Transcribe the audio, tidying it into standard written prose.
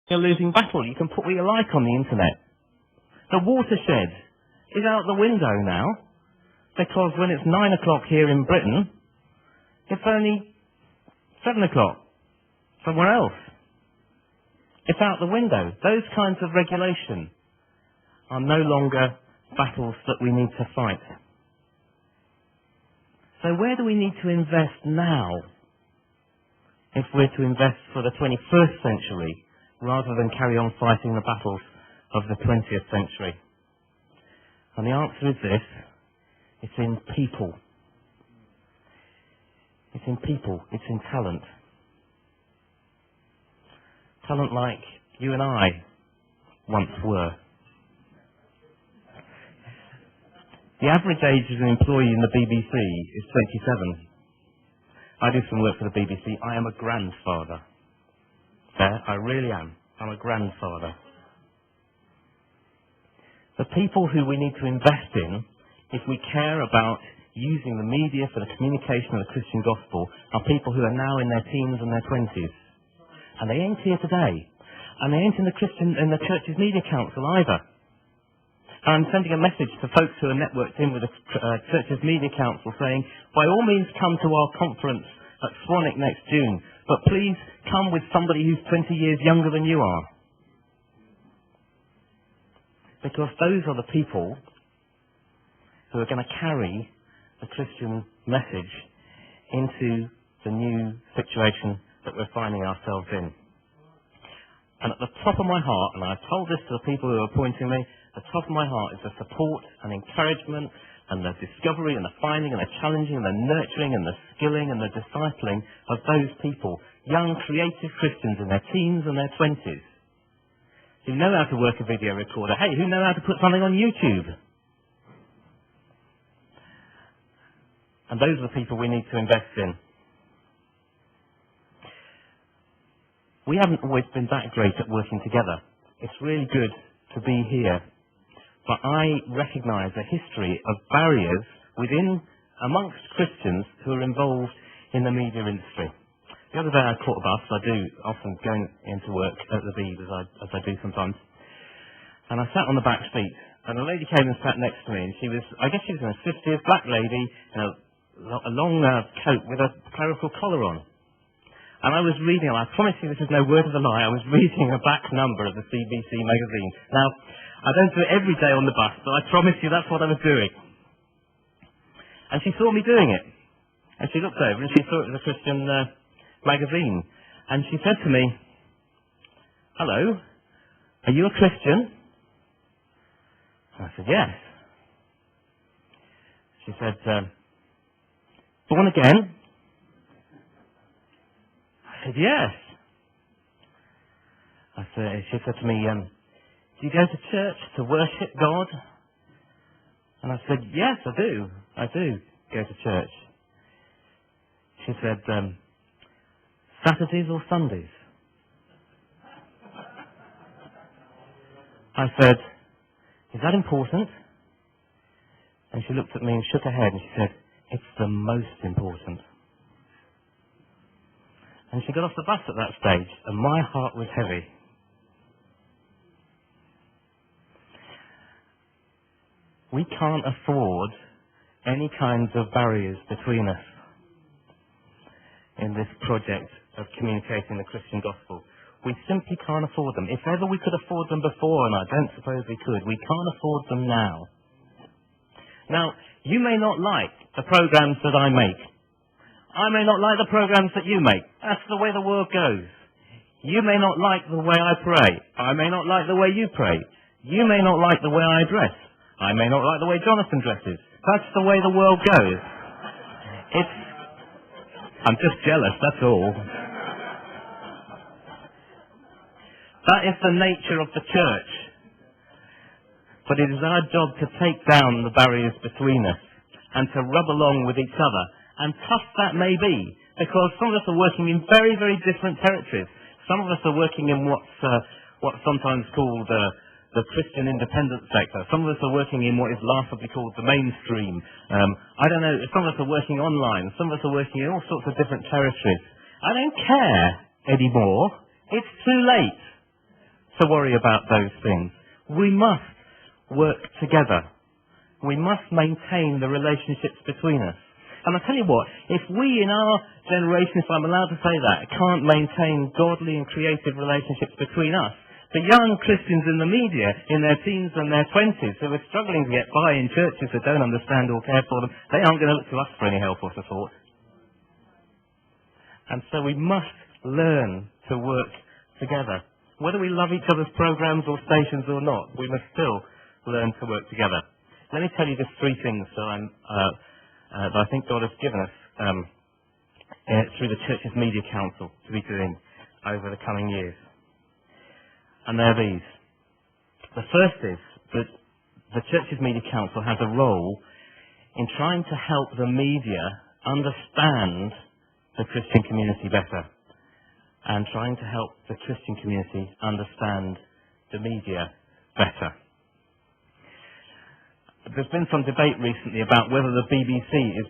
a losing battle. You can put what you like on the internet. The watershed is out the window now, because when it's 9 o'clock here in Britain, it's only 7 o'clock somewhere else. It's out the window. Those kinds of regulation are no longer battles that we need to fight. So where do we need to invest now if we're to invest for the 21st century rather than carry on fighting the battles of the 20th century? And the answer is this: it's in people. It's in people. It's in talent. Talent like you and I once were. The average age of an employee in the BBC is 27. I do some work for the BBC. I am a grandfather. There, I really am. I'm a grandfather. The people who we need to invest in, if we care about using the media for the communication of the Christian gospel, are people who are now in their teens and their 20s. And they ain't here today. And they ain't in the church's media council either. And I'm sending a message to folks who are networked in with the church's media council saying, by all means come to our conference at Swanwick next June, but please come with somebody who's 20 years younger than you are. Because those are the people who are going to carry the Christian message into the new situation that we're finding ourselves in. And at the top of my heart, and I've told this to the people who are appointing me, the top of my heart is the support and encouragement and the discovery and the finding and the challenging and the nurturing and the skilling and the discipling of those people, young creative Christians in their teens and their 20s, who know how to work a video recorder, hey, who know how to put something on YouTube. And those are the people we need to invest in. We haven't always been that great at working together. It's really good to be here. But I recognise a history of barriers amongst Christians who are involved in the media industry. The other day I caught a bus. I do often go into work at the Bees as I do sometimes. And I sat on the back seat, and a lady came and sat next to me, and I guess she was in her 50s, black lady, in a long coat with a clerical collar on. And I was reading, and I promise you this is no word of a lie, I was reading a back number of the CMC magazine. Now, I don't do it every day on the bus, but I promise you that's what I was doing. And she saw me doing it. And she looked over and she saw it was a Christian magazine. And she said to me, "Hello, are you a Christian?" And I said, "Yes." She said, "Born again?" I said, "Yes." She said to me, "Do you go to church to worship God?" And I said, "Yes, I do. I do go to church." She said, "Saturdays or Sundays?" I said, "Is that important?" And she looked at me and shook her head and she said, "It's the most important." And she got off the bus at that stage and my heart was heavy. We can't afford any kinds of barriers between us in this project of communicating the Christian gospel. We simply can't afford them. If ever we could afford them before, and I don't suppose we could, we can't afford them now. Now, you may not like the programs that I make. I may not like the programs that you make. That's the way the world goes. You may not like the way I pray. I may not like the way you pray. You may not like the way I dress. I may not like the way Jonathan dresses. That's the way the world goes. I'm just jealous, that's all. That is the nature of the church. But it is our job to take down the barriers between us and to rub along with each other. And tough that may be, because some of us are working in very, very different territories. Some of us are working in what's sometimes called the Christian independent sector. Some of us are working in what is laughably called the mainstream. I don't know, some of us are working online. Some of us are working in all sorts of different territories. I don't care anymore. It's too late. to worry about those things. We must work together. We must maintain the relationships between us. And I tell you what, if we in our generation, if I'm allowed to say that, can't maintain godly and creative relationships between us, the young Christians in the media, in their teens and their 20s, who are struggling to get by in churches that don't understand or care for them, they aren't going to look to us for any help or support. And so we must learn to work together. Whether we love each other's programs or stations or not, we must still learn to work together. Let me tell you just three things that I think God has given us through the Church's Media Council to be doing over the coming years. And they're these. The first is that the Church's Media Council has a role in trying to help the media understand the Christian community better and trying to help the Christian community understand the media better. There's been some debate recently about whether the BBC is